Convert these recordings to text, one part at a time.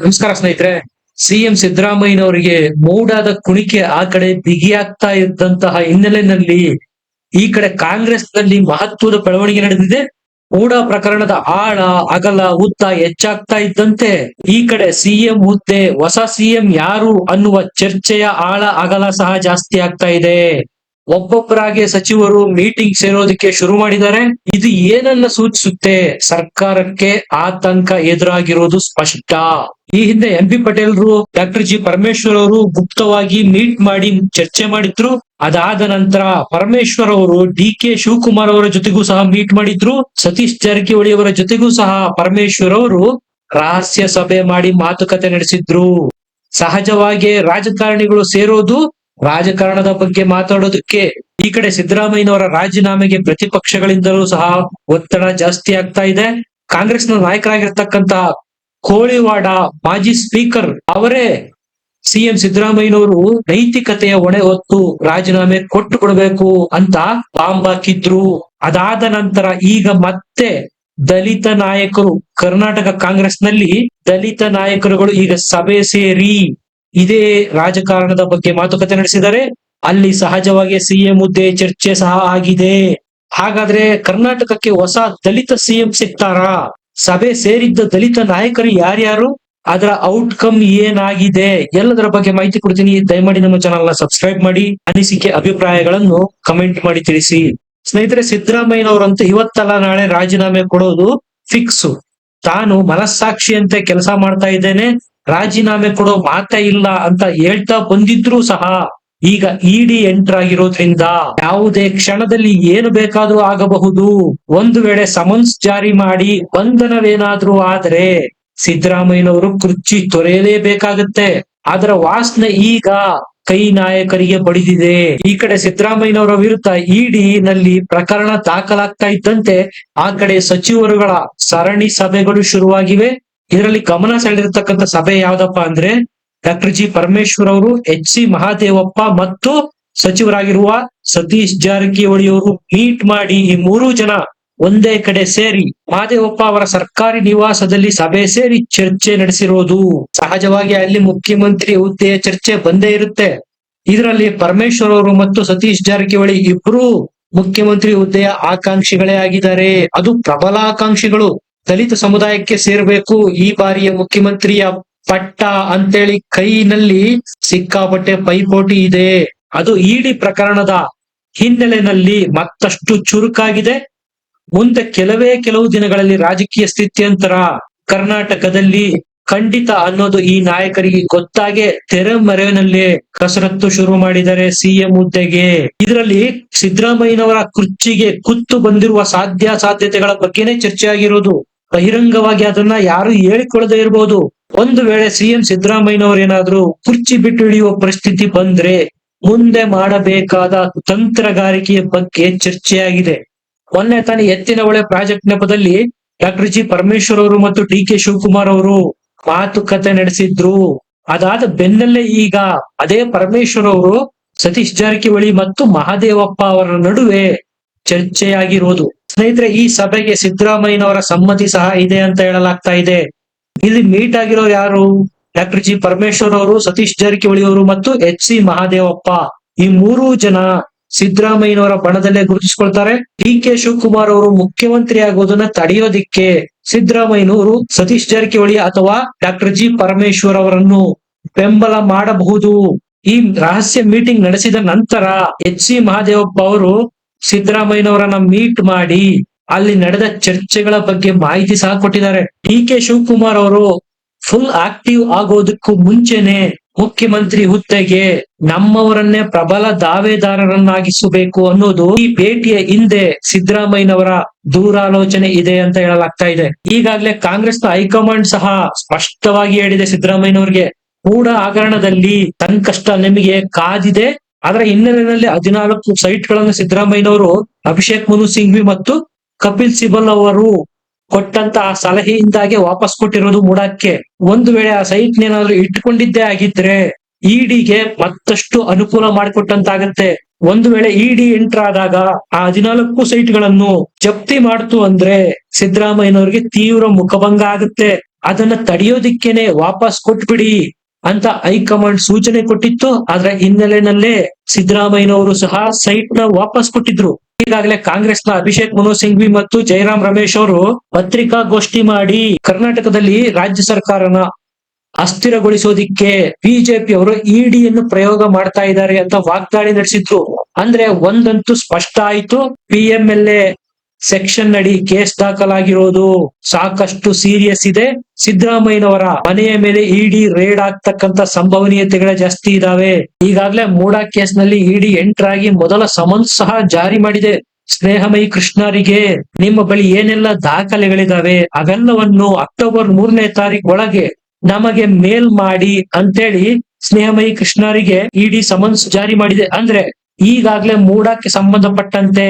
ನಮಸ್ಕಾರ ಸ್ನೇಹಿತರೆ. ಸಿಎಂ ಸಿದ್ದರಾಮಯ್ಯನವರಿಗೆ ಮೂಡಾದ ಕುಣಿಕೆ ಆ ಕಡೆ ಬಿಗಿಯಾಗ್ತಾ ಇದ್ದಂತಹ ಹಿನ್ನೆಲೆಯಲ್ಲಿ ಈ ಕಡೆ ಕಾಂಗ್ರೆಸ್ನಲ್ಲಿ ಮಹತ್ವದ ಬೆಳವಣಿಗೆ ನಡೆದಿದೆ. ಮೂಡ ಪ್ರಕರಣದ ಆಳ ಅಗಲ ಉದ್ದ ಹೆಚ್ಚಾಗ್ತಾ ಇದ್ದಂತೆ ಈ ಕಡೆ ಸಿಎಂ ಹುದ್ದೆ ಹೊಸ ಸಿಎಂ ಯಾರು ಅನ್ನುವ ಚರ್ಚೆಯ ಆಳ ಅಗಲ ಸಹ ಜಾಸ್ತಿ ಆಗ್ತಾ ಇದೆ. ಒಬ್ಬೊಬ್ಬರಾಗೆ ಸಚಿವರು ಮೀಟಿಂಗ್ ಸೇರೋದಕ್ಕೆ ಶುರು ಮಾಡಿದ್ದಾರೆ. ಇದು ಏನನ್ನ ಸೂಚಿಸುತ್ತೆ? ಸರ್ಕಾರಕ್ಕೆ ಆತಂಕ ಎದುರಾಗಿರೋದು ಸ್ಪಷ್ಟ. ಈ ಹಿಂದೆ ಎಂ ಪಿ ಪಟೇಲ್ರು ಡಾಕ್ಟರ್ ಜಿ ಪರಮೇಶ್ವರ್ ಅವರು ಗುಪ್ತವಾಗಿ ಮೀಟ್ ಮಾಡಿ ಚರ್ಚೆ ಮಾಡಿದ್ರು. ಅದಾದ ನಂತರ ಪರಮೇಶ್ವರ್ ಅವರು ಡಿ ಕೆ ಶಿವಕುಮಾರ್ ಅವರ ಜೊತೆಗೂ ಸಹ ಮೀಟ್ ಮಾಡಿದ್ರು. ಸತೀಶ್ ಜಾರಕಿಹೊಳಿ ಅವರ ಜೊತೆಗೂ ಸಹ ಪರಮೇಶ್ವರ್ ಅವರು ರಹಸ್ಯ ಸಭೆ ಮಾಡಿ ಮಾತುಕತೆ ನಡೆಸಿದ್ರು. ಸಹಜವಾಗಿ ರಾಜಕಾರಣಿಗಳು ಸೇರೋದು ರಾಜಕಾರಣದ ಬಗ್ಗೆ ಮಾತಾಡೋದಕ್ಕೆ. ಈ ಕಡೆ ಸಿದ್ದರಾಮಯ್ಯನವರ ರಾಜೀನಾಮೆಗೆ ಪ್ರತಿಪಕ್ಷಗಳಿಂದಲೂ ಸಹ ಒತ್ತಡ ಜಾಸ್ತಿ ಆಗ್ತಾ ಇದೆ. ಕಾಂಗ್ರೆಸ್ನ ನಾಯಕರಾಗಿರ್ತಕ್ಕಂತ ಕೋಳಿವಾಡ ಮಾಜಿ ಸ್ಪೀಕರ್ ಅವರೇ ಸಿಎಂ ಸಿದ್ದರಾಮಯ್ಯನವರು ನೈತಿಕತೆಯ ಹೊಣೆ ಹೊತ್ತು ರಾಜೀನಾಮೆ ಕೊಟ್ಟು ಕೊಡಬೇಕು ಅಂತ ಬಾಂಬ್ ಹಾಕಿದ್ರು. ಅದಾದ ನಂತರ ಈಗ ಮತ್ತೆ ದಲಿತ ನಾಯಕರು, ಕರ್ನಾಟಕ ಕಾಂಗ್ರೆಸ್ನಲ್ಲಿ ದಲಿತ ನಾಯಕರುಗಳು ಈಗ ಸಭೆ ಸೇರಿ ಇದೇ ರಾಜಕಾರಣದ ಬಗ್ಗೆ ಮಾತುಕತೆ ನಡೆಸಿದ್ದಾರೆ. ಅಲ್ಲಿ ಸಹಜವಾಗಿ ಸಿಎಂ ಹುದ್ದೆ ಚರ್ಚೆ ಸಹ ಆಗಿದೆ. ಹಾಗಾದ್ರೆ ಕರ್ನಾಟಕಕ್ಕೆ ಹೊಸ ದಲಿತ ಸಿಎಂ ಸಿಗ್ತಾರಾ? ಸಭೆ ಸೇರಿದ್ದ ದಲಿತ ನಾಯಕರು ಯಾರ್ಯಾರು? ಅದರ ಔಟ್ಕಮ್ ಏನಾಗಿದೆ? ಎಲ್ಲದರ ಬಗ್ಗೆ ಮಾಹಿತಿ ಕೊಡ್ತೀನಿ. ದಯಮಾಡಿ ನಮ್ಮ ಚಾನಲ್ ನ ಸಬ್ಸ್ಕ್ರೈಬ್ ಮಾಡಿ, ಅನಿಸಿಕೆ ಅಭಿಪ್ರಾಯಗಳನ್ನು ಕಮೆಂಟ್ ಮಾಡಿ ತಿಳಿಸಿ. ಸ್ನೇಹಿತರೆ, ಸಿದ್ದರಾಮಯ್ಯನವರಂತೂ ಇವತ್ತಲ್ಲ ನಾಳೆ ರಾಜೀನಾಮೆ ಕೊಡೋದು ಫಿಕ್ಸ್. ತಾನು ಮನಸ್ಸಾಕ್ಷಿಯಂತೆ ಕೆಲಸ ಮಾಡ್ತಾ ಇದ್ದೇನೆ, ರಾಜೀನಾಮೆ ಕೊಡೋ ಮಾತೇ ಇಲ್ಲ ಅಂತ ಹೇಳ್ತಾ ಬಂದಿದ್ರು ಸಹ ಈಗ ಇಡಿ ಎಂಟರ್ ಆಗಿರೋದ್ರಿಂದ ಯಾವುದೇ ಕ್ಷಣದಲ್ಲಿ ಏನು ಬೇಕಾದ್ರೂ ಆಗಬಹುದು. ಒಂದು ವೇಳೆ ಸಮನ್ಸ್ ಜಾರಿ ಮಾಡಿ ಬಂಧನವೇನಾದ್ರೂ ಆದ್ರೆ ಸಿದ್ದರಾಮಯ್ಯನವರು ಕುರ್ಚಿ ತೊರೆಯಲೇಬೇಕಾಗತ್ತೆ. ಅದರ ವಾಸನೆ ಈಗ ಕೈ ನಾಯಕರಿಗೆ ಬಡಿದಿದೆ. ಈ ಕಡೆ ಸಿದ್ದರಾಮಯ್ಯನವರ ವಿರುದ್ಧ ಇಡಿ ನಲ್ಲಿ ಪ್ರಕರಣ ದಾಖಲಾಗ್ತಾ ಇದ್ದಂತೆ ಆ ಕಡೆ ಸಚಿವರುಗಳ ಸರಣಿ ಸಭೆಗಳು ಶುರುವಾಗಿವೆ. ಇದರಲ್ಲಿ ಗಮನ ಸೆಳೆದಿರ್ತಕ್ಕಂಥ ಸಭೆ ಯಾವ್ದಪ್ಪ ಅಂದ್ರೆ ಡಾಕ್ಟರ್ ಜಿ ಪರಮೇಶ್ವರ್ ಅವರು, ಎಚ್ ಸಿ ಮಹಾದೇವಪ್ಪ ಮತ್ತು ಸಚಿವರಾಗಿರುವ ಸತೀಶ್ ಜಾರಕಿಹೊಳಿ ಅವರು ಮೀಟ್ ಮಾಡಿ ಈ ಮೂರು ಜನ ಒಂದೇ ಕಡೆ ಸೇರಿ ಮಹಾದೇವಪ್ಪ ಅವರ ಸರ್ಕಾರಿ ನಿವಾಸದಲ್ಲಿ ಸಭೆ ಸೇರಿ ಚರ್ಚೆ ನಡೆಸಿರೋದು. ಸಹಜವಾಗಿ ಅಲ್ಲಿ ಮುಖ್ಯಮಂತ್ರಿ ಹುದ್ದೆಯ ಚರ್ಚೆ ಬಂದೇ ಇರುತ್ತೆ. ಇದರಲ್ಲಿ ಪರಮೇಶ್ವರ್ ಅವರು ಮತ್ತು ಸತೀಶ್ ಜಾರಕಿಹೊಳಿ ಇಬ್ರು ಮುಖ್ಯಮಂತ್ರಿ ಹುದ್ದೆಯ ಆಕಾಂಕ್ಷಿಗಳೇ ಆಗಿದ್ದಾರೆ. ಅದು ಪ್ರಬಲ ಆಕಾಂಕ್ಷಿಗಳು. ದಲಿತ ಸಮುದಾಯಕ್ಕೆ ಸೇರ್ಬೇಕು ಈ ಬಾರಿಯ ಮುಖ್ಯಮಂತ್ರಿಯ ಪಟ್ಟ ಅಂತೇಳಿ ಕೈನಲ್ಲಿ ಸಿಕ್ಕಾಪಟ್ಟೆ ಪೈಪೋಟಿ ಇದೆ. ಅದು ಇಡಿ ಪ್ರಕರಣದ ಹಿನ್ನೆಲೆಯಲ್ಲಿ ಮತ್ತಷ್ಟು ಚುರುಕಾಗಿದೆ. ಮುಂದೆ ಕೆಲವು ದಿನಗಳಲ್ಲಿ ರಾಜಕೀಯ ಸ್ಥಿತ್ಯಂತರ ಕರ್ನಾಟಕದಲ್ಲಿ ಖಂಡಿತ ಅನ್ನೋದು ಈ ನಾಯಕರಿಗೆ ಗೊತ್ತಾಗೆ ತೆರೆಮರೆಯಲ್ಲಿ ಕಸರತ್ತು ಶುರು ಮಾಡಿದ್ದಾರೆ ಸಿಎಂ ಹುದ್ದೆಗೆ. ಇದರಲ್ಲಿ ಸಿದ್ದರಾಮಯ್ಯನವರ ಕುರ್ಚಿಗೆ ಕುತ್ತು ಬಂದಿರುವ ಸಾಧ್ಯತೆಗಳ ಬಗ್ಗೆನೇ ಚರ್ಚೆ ಆಗಿರೋದು. ಬಹಿರಂಗವಾಗಿ ಅದನ್ನ ಯಾರು ಹೇಳಿಕೊಳ್ಳದೆ ಇರಬಹುದು. ಒಂದು ವೇಳೆ ಸಿಎಂ ಸಿದ್ದರಾಮಯ್ಯನವರು ಏನಾದ್ರೂ ಕುರ್ಚಿ ಬಿಟ್ಟು ಹಿಡಿಯುವ ಪರಿಸ್ಥಿತಿ ಬಂದ್ರೆ ಮುಂದೆ ಮಾಡಬೇಕಾದ ತಂತ್ರಗಾರಿಕೆಯ ಬಗ್ಗೆ ಚರ್ಚೆಯಾಗಿದೆ. ಮೊನ್ನೆ ತಾನೇ ಎತ್ತಿನಹೊಳೆ ಪ್ರಾಜೆಕ್ಟ್ ನೆಪದಲ್ಲಿ ಡಾಕ್ಟರ್ ಜಿ ಪರಮೇಶ್ವರ್ ಅವರು ಮತ್ತು ಡಿ ಕೆ ಶಿವಕುಮಾರ್ ಅವರು ಮಾತುಕತೆ ನಡೆಸಿದ್ರು. ಅದಾದ ಬೆನ್ನಲ್ಲೇ ಈಗ ಅದೇ ಪರಮೇಶ್ವರ್ ಅವರು ಸತೀಶ್ ಜಾರಕಿಹೊಳಿ ಮತ್ತು ಮಹಾದೇವಪ್ಪ ಅವರ ನಡುವೆ ಚರ್ಚೆಯಾಗಿರೋದು. ಸ್ನೇಹಿತರೆ, ಈ ಸಭೆಗೆ ಸಿದ್ದರಾಮಯ್ಯನವರ ಸಮ್ಮತಿ ಸಹ ಇದೆ ಅಂತ ಹೇಳಲಾಗ್ತಾ ಇದೆ. ಇಲ್ಲಿ ಮೀಟ್ ಆಗಿರೋ ಯಾರು? ಡಾಕ್ಟರ್ ಜಿ ಪರಮೇಶ್ವರ್ ಅವರು, ಸತೀಶ್ ಜಾರಕಿಹೊಳಿ ಅವರು ಮತ್ತು ಎಚ್ ಸಿ ಮಹಾದೇವಪ್ಪ. ಈ ಮೂರು ಜನ ಸಿದ್ದರಾಮಯ್ಯನವರ ಬಣದಲ್ಲೇ ಗುರುತಿಸಿಕೊಳ್ತಾರೆ. ಡಿ ಕೆ ಶಿವಕುಮಾರ್ ಅವರು ಮುಖ್ಯಮಂತ್ರಿ ಆಗೋದನ್ನ ತಡೆಯೋದಿಕ್ಕೆ ಸಿದ್ದರಾಮಯ್ಯನವರು ಸತೀಶ್ ಜಾರಕಿಹೊಳಿ ಅಥವಾ ಡಾಕ್ಟರ್ ಜಿ ಪರಮೇಶ್ವರ್ ಅವರನ್ನು ಬೆಂಬಲ ಮಾಡಬಹುದು. ಈ ರಹಸ್ಯ ಮೀಟಿಂಗ್ ನಡೆಸಿದ ನಂತರ ಎಚ್ ಸಿ ಮಹಾದೇವಪ್ಪ ಅವರು ಸಿದ್ದರಾಮಯ್ಯನವರನ್ನ ಮೀಟ್ ಮಾಡಿ ಅಲ್ಲಿ ನಡೆದ ಚರ್ಚೆಗಳ ಬಗ್ಗೆ ಮಾಹಿತಿ ಸಹ ಕೊಟ್ಟಿದ್ದಾರೆ. ಡಿ ಕೆ ಶಿವಕುಮಾರ್ ಅವರು ಫುಲ್ ಆಕ್ಟಿವ್ ಆಗೋದಕ್ಕೂ ಮುಂಚೆನೆ ಮುಖ್ಯಮಂತ್ರಿ ಹುದ್ದೆಗೆ ನಮ್ಮವರನ್ನೇ ಪ್ರಬಲ ದಾವೇದಾರರನ್ನಾಗಿಸಬೇಕು ಅನ್ನೋದು ಈ ಭೇಟಿಯ ಹಿಂದೆ ಸಿದ್ದರಾಮಯ್ಯನವರ ದೂರಾಲೋಚನೆ ಇದೆ ಅಂತ ಹೇಳಲಾಗ್ತಾ ಇದೆ. ಈಗಾಗಲೇ ಕಾಂಗ್ರೆಸ್ನ ಹೈಕಮಾಂಡ್ ಸಹ ಸ್ಪಷ್ಟವಾಗಿ ಹೇಳಿದೆ ಸಿದ್ದರಾಮಯ್ಯನವರಿಗೆ, ಕೂಡ ಹಗರಣದಲ್ಲಿ ಸಂಕಷ್ಟ ನಿಮಗೆ ಕಾದಿದೆ. ಅದರ ಹಿನ್ನೆಲೆಯಲ್ಲಿ 14 ಸೈಟ್ಗಳನ್ನು ಸಿದ್ದರಾಮಯ್ಯನವರು ಅಭಿಷೇಕ್ ಮನು ಸಿಂಘ್ವಿ ಮತ್ತು ಕಪಿಲ್ ಸಿಬಲ್ ಅವರು ಕೊಟ್ಟಂತಹ ಸಲಹೆಯಿಂದಾಗಿ ವಾಪಸ್ ಕೊಟ್ಟಿರೋದು ಮೂಡಕ್ಕೆ. ಒಂದು ವೇಳೆ ಆ ಸೈಟ್ ಏನಾದ್ರು ಇಟ್ಕೊಂಡಿದ್ದೇ ಆಗಿದ್ರೆ ಇಡಿಗೆ ಮತ್ತಷ್ಟು ಅನುಕೂಲ ಮಾಡಿಕೊಟ್ಟಂತಾಗತ್ತೆ. ಒಂದು ವೇಳೆ ಇಡಿ ಎಂಟರ್ ಆದಾಗ ಆ 14 ಸೈಟ್ಗಳನ್ನು ಜಪ್ತಿ ಮಾಡ್ತು ಅಂದ್ರೆ ಸಿದ್ದರಾಮಯ್ಯನವರಿಗೆ ತೀವ್ರ ಮುಖಭಂಗ ಆಗುತ್ತೆ. ಅದನ್ನ ತಡೆಯೋದಿಕ್ಕೇನೆ ವಾಪಸ್ ಕೊಟ್ಬಿಡಿ ಅಂತ ಹೈಕಮಾಂಡ್ ಸೂಚನೆ ಕೊಟ್ಟಿತ್ತು. ಅದರ ಹಿನ್ನೆಲೆಯಲ್ಲೇ ಸಿದ್ದರಾಮಯ್ಯನವರು ಸಹ ಸೈಟ್ ನ ವಾಪಸ್ ಕೊಟ್ಟಿದ್ರು. ಈಗಾಗಲೇ ಕಾಂಗ್ರೆಸ್ನ ಅಭಿಷೇಕ್ ಮನು ಸಿಂಘ್ವಿ ಮತ್ತು ಜಯರಾಮ್ ರಮೇಶ್ ಅವರು ಪತ್ರಿಕಾಗೋಷ್ಠಿ ಮಾಡಿ ಕರ್ನಾಟಕದಲ್ಲಿ ರಾಜ್ಯ ಸರ್ಕಾರನ ಅಸ್ಥಿರಗೊಳಿಸೋದಿಕ್ಕೆ ಬಿಜೆಪಿ ಅವರು ಇಡಿಯನ್ನು ಪ್ರಯೋಗ ಮಾಡ್ತಾ ಇದ್ದಾರೆ ಅಂತ ವಾಗ್ದಾಳಿ ನಡೆಸಿದ್ರು. ಅಂದ್ರೆ ಒಂದಂತೂ ಸ್ಪಷ್ಟ ಆಯ್ತು, PMLA ಸೆಕ್ಷನ್ ಅಡಿ ಕೇಸ್ ದಾಖಲಾಗಿರೋದು ಸಾಕಷ್ಟು ಸೀರಿಯಸ್ ಇದೆ. ಸಿದ್ದರಾಮಯ್ಯನವರ ಮನೆಯ ಮೇಲೆ ಇಡಿ ರೇಡ್ ಆಗ್ತಕ್ಕಂತ ಸಂಭವನೀಯತೆಗಳೇ ಜಾಸ್ತಿ ಇದಾವೆ. ಈಗಾಗಲೇ ಮೂಡಾ ಕೇಸ್ ನಲ್ಲಿ ಇಡಿ ಎಂಟರ್ ಆಗಿ ಮೊದಲ ಸಮನ್ಸ್ ಸಹ ಜಾರಿ ಮಾಡಿದೆ. ಸ್ನೇಹಮಯಿ ಕೃಷ್ಣರಿಗೆ ನಿಮ್ಮ ಬಳಿ ಏನೆಲ್ಲ ದಾಖಲೆಗಳಿದಾವೆ ಅವೆಲ್ಲವನ್ನು ಅಕ್ಟೋಬರ್ 3ನೇ ತಾರೀಕು ಒಳಗೆ ನಮಗೆ ಮೇಲ್ ಮಾಡಿ ಅಂತೇಳಿ ಸ್ನೇಹಮಯಿ ಕೃಷ್ಣರಿಗೆ ಇಡಿ ಸಮನ್ಸ್ ಜಾರಿ ಮಾಡಿದೆ. ಅಂದ್ರೆ ಈಗಾಗಲೇ ಮೂಡಾಕ್ಕೆ ಸಂಬಂಧಪಟ್ಟಂತೆ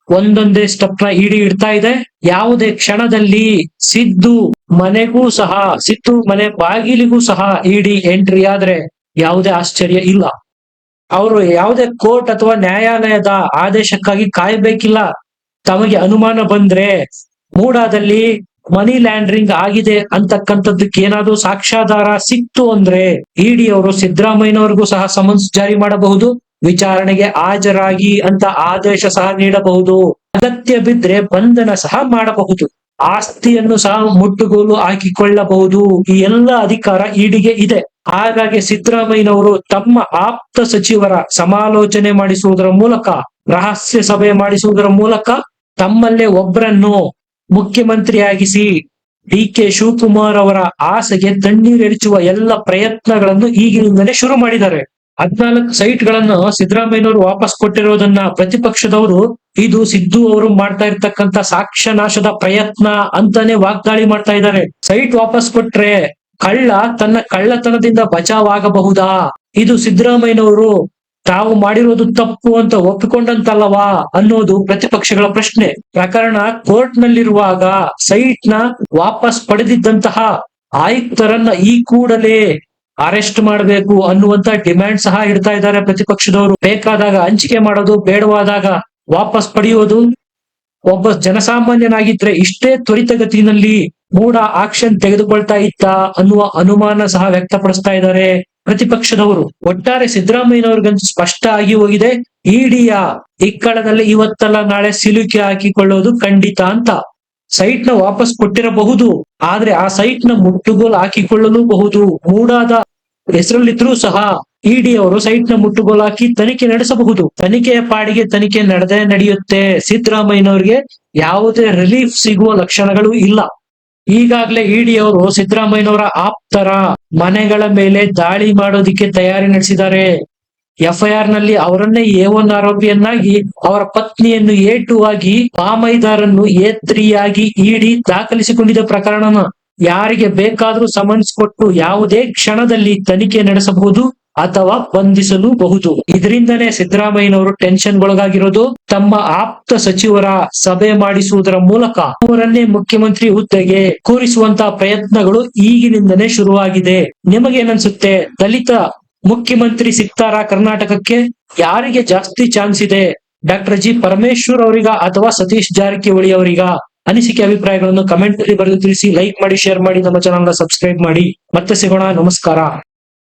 ಒಂದೊಂದೇ ಸ್ಟೆಪ್ ನ ಇಡಿ ಇಡ್ತಾ ಇದೆ. ಯಾವುದೇ ಕ್ಷಣದಲ್ಲಿ ಸಿದ್ದು ಮನೆ ಬಾಗಿಲಿಗೂ ಸಹ ಇಡಿ ಎಂಟ್ರಿ ಆದ್ರೆ ಯಾವುದೇ ಆಶ್ಚರ್ಯ ಇಲ್ಲ. ಅವರು ಯಾವುದೇ ಕೋರ್ಟ್ ಅಥವಾ ನ್ಯಾಯಾಲಯದ ಆದೇಶಕ್ಕಾಗಿ ಕಾಯಬೇಕಿಲ್ಲ. ತಮಗೆ ಅನುಮಾನ ಬಂದ್ರೆ ಮೂಡಾದಲ್ಲಿ ಮನಿ ಲ್ಯಾಂಡ್ರಿಂಗ್ ಆಗಿದೆ ಅಂತಕ್ಕಂಥದ್ದಕ್ಕೆ ಏನಾದ್ರು ಸಾಕ್ಷ್ಯಾಧಾರ ಸಿಕ್ತು ಅಂದ್ರೆ ಇಡಿ ಅವರು ಸಿದ್ದರಾಮಯ್ಯನವರಿಗೂ ಸಹ ಸಮನ್ಸ್ ಜಾರಿ ಮಾಡಬಹುದು, ವಿಚಾರಣೆಗೆ ಹಾಜರಾಗಿ ಅಂತ ಆದೇಶ ಸಹ ನೀಡಬಹುದು, ಅಗತ್ಯ ಬಿದ್ರೆ ಬಂಧನ ಸಹ ಮಾಡಬಹುದು, ಆಸ್ತಿಯನ್ನು ಸಹ ಮುಟ್ಟುಗೋಲು ಹಾಕಿಕೊಳ್ಳಬಹುದು. ಈ ಎಲ್ಲ ಅಧಿಕಾರ ಇಡಿಗೆ ಇದೆ. ಹಾಗಾಗಿ ಸಿದ್ದರಾಮಯ್ಯನವರು ತಮ್ಮ ಆಪ್ತ ಸಚಿವರ ಸಮಾಲೋಚನೆ ಮಾಡಿಸುವುದರ ಮೂಲಕ, ರಹಸ್ಯ ಸಭೆ ಮಾಡಿಸುವುದರ ಮೂಲಕ ತಮ್ಮಲ್ಲೇ ಒಬ್ಬರನ್ನು ಮುಖ್ಯಮಂತ್ರಿಯಾಗಿಸಿ DK ಶಿವಕುಮಾರ್ ಅವರ ಆಸೆಗೆ ತಣ್ಣೀರೆರಚುವ ಎಲ್ಲ ಪ್ರಯತ್ನಗಳನ್ನು ಈಗಿನಿಂದಲೇ ಶುರು ಮಾಡಿದ್ದಾರೆ. 14 ಸೈಟ್ ಗಳನ್ನು ಸಿದ್ದರಾಮಯ್ಯನವರು ವಾಪಸ್ ಕೊಟ್ಟಿರೋದನ್ನ ಪ್ರತಿಪಕ್ಷದವರು ಇದು ಸಿದ್ದು ಅವರು ಮಾಡ್ತಾ ಇರ್ತಕ್ಕಂಥ ಸಾಕ್ಷ್ಯ ನಾಶದ ಪ್ರಯತ್ನ ಅಂತಾನೆ ವಾಗ್ದಾಳಿ ಮಾಡ್ತಾ ಇದ್ದಾರೆ. ಸೈಟ್ ವಾಪಸ್ ಕೊಟ್ರೆ ಕಳ್ಳ ತನ್ನ ಕಳ್ಳತನದಿಂದ ಬಚಾವ್ ಆಗಬಹುದಾ? ಇದು ಸಿದ್ದರಾಮಯ್ಯನವರು ತಾವು ಮಾಡಿರೋದು ತಪ್ಪು ಅಂತ ಒಪ್ಪಿಕೊಂಡಂತಲ್ಲವಾ ಅನ್ನೋದು ಪ್ರತಿಪಕ್ಷಗಳ ಪ್ರಶ್ನೆ. ಪ್ರಕರಣ ಕೋರ್ಟ್ ನಲ್ಲಿರುವಾಗ ಸೈಟ್ ನ ವಾಪಸ್ ಪಡೆದಿದ್ದಂತಹ ಆಯುಕ್ತರನ್ನ ಈ ಕೂಡಲೇ ಅರೆಸ್ಟ್ ಮಾಡಬೇಕು ಅನ್ನುವಂತ ಡಿಮ್ಯಾಂಡ್ ಸಹ ಇಡ್ತಾ ಇದ್ದಾರೆ ಪ್ರತಿಪಕ್ಷದವರು. ಬೇಕಾದಾಗ ಹಂಚಿಕೆ ಮಾಡೋದು, ಬೇಡವಾದಾಗ ವಾಪಸ್ ಪಡೆಯೋದು. ಒಬ್ಬ ಜನಸಾಮಾನ್ಯನಾಗಿದ್ರೆ ಇಷ್ಟೇ ತ್ವರಿತಗತಿನಲ್ಲಿ ಮೂಡ ಆಕ್ಷನ್ ತೆಗೆದುಕೊಳ್ತಾ ಇತ್ತ ಅನ್ನುವ ಅನುಮಾನ ಸಹ ವ್ಯಕ್ತಪಡಿಸ್ತಾ ಇದ್ದಾರೆ ಪ್ರತಿಪಕ್ಷದವರು. ಒಟ್ಟಾರೆ ಸಿದ್ದರಾಮಯ್ಯನವ್ರಿಗಂತೂ ಸ್ಪಷ್ಟ ಆಗಿ ಹೋಗಿದೆ, ಇಡಿಯ ಇಕ್ಕಳದಲ್ಲಿ ಇವತ್ತಲ್ಲ ನಾಳೆ ಸಿಲುಕಿ ಹಾಕಿಕೊಳ್ಳೋದು ಖಂಡಿತ ಅಂತ. ಸೈಟ್ ನ ವಾಪಸ್ ಕೊಟ್ಟಿರಬಹುದು, ಆದ್ರೆ ಆ ಸೈಟ್ ನ ಮುಟ್ಟುಗೋಲು ಹಾಕಿಕೊಳ್ಳಲೂಬಹುದು. ಮೂಡಾದ ಹೆಸರಲ್ಲಿದ್ರೂ ಸಹ ಇಡಿ ಅವರು ಸೈಟ್ ನ ಮುಟ್ಟುಗೋಲು ಹಾಕಿ ತನಿಖೆ ನಡೆಸಬಹುದು. ತನಿಖೆಯ ಪಾಡಿಗೆ ತನಿಖೆ ನಡೆಯುತ್ತೆ. ಸಿದ್ದರಾಮಯ್ಯನವರಿಗೆ ಯಾವುದೇ ರಿಲೀಫ್ ಸಿಗುವ ಲಕ್ಷಣಗಳು ಇಲ್ಲ. ಈಗಾಗಲೇ ಇಡಿ ಅವರು ಸಿದ್ದರಾಮಯ್ಯನವರ ಆಪ್ತರ ಮನೆಗಳ ಮೇಲೆ ದಾಳಿ ಮಾಡೋದಿಕ್ಕೆ ತಯಾರಿ ನಡೆಸಿದ್ದಾರೆ. FIR ನಲ್ಲಿ ಅವರನ್ನೇ A1 ಆರೋಪಿಯನ್ನಾಗಿ, ಅವರ ಪತ್ನಿಯನ್ನು A2 ಆಗಿ, ಪಾಮೈದಾರನ್ನು A3 ಆಗಿ ಇಡಿ ದಾಖಲಿಸಿಕೊಂಡಿದ್ದ ಪ್ರಕರಣನ ಯಾರಿಗೆ ಬೇಕಾದ್ರೂ ಸಮನ್ಸ್ ಕೊಟ್ಟು ಯಾವುದೇ ಕ್ಷಣದಲ್ಲಿ ತನಿಖೆ ನಡೆಸಬಹುದು ಅಥವಾ ಬಂಧಿಸಲೂಬಹುದು. ಇದರಿಂದನೇ ಸಿದ್ದರಾಮಯ್ಯನವರು ಟೆನ್ಷನ್ಗೊಳಗಾಗಿರೋದು. ತಮ್ಮ ಆಪ್ತ ಸಚಿವರ ಸಭೆ ಮಾಡಿಸುವುದರ ಮೂಲಕ ಅವರನ್ನೇ ಮುಖ್ಯಮಂತ್ರಿ ಹುದ್ದೆಗೆ ಕೂರಿಸುವಂತಹ ಪ್ರಯತ್ನಗಳು ಈಗಿನಿಂದನೇ ಶುರುವಾಗಿದೆ. ನಿಮಗೇನನ್ಸುತ್ತೆ? ದಲಿತ ಮುಖ್ಯಮಂತ್ರಿ ಸಿಗ್ತಾರಾ ಕರ್ನಾಟಕಕ್ಕೆ? ಯಾರಿಗೆ ಜಾಸ್ತಿ ಚಾನ್ಸ್ ಇದೆ? ಡಾಕ್ಟರ್ G ಪರಮೇಶ್ವರ್ ಅವರಿಗ ಅಥವಾ ಸತೀಶ್ ಜಾರಕಿಹೊಳಿ ಅವರಿಗ? ಅನಿಸಿಕೆ ಅಭಿಪ್ರಾಯಗಳನ್ನು ಕಮೆಂಟ್ ಅಲ್ಲಿ ಬರೆದು ತಿಳಿಸಿ. ಲೈಕ್ ಮಾಡಿ, ಶೇರ್ ಮಾಡಿ, ನಮ್ಮ ಚಾನಲ್ ನ ಸಬ್ಸ್ಕ್ರೈಬ್ ಮಾಡಿ. ಮತ್ತೆ ಸಿಗೋಣ. ನಮಸ್ಕಾರ.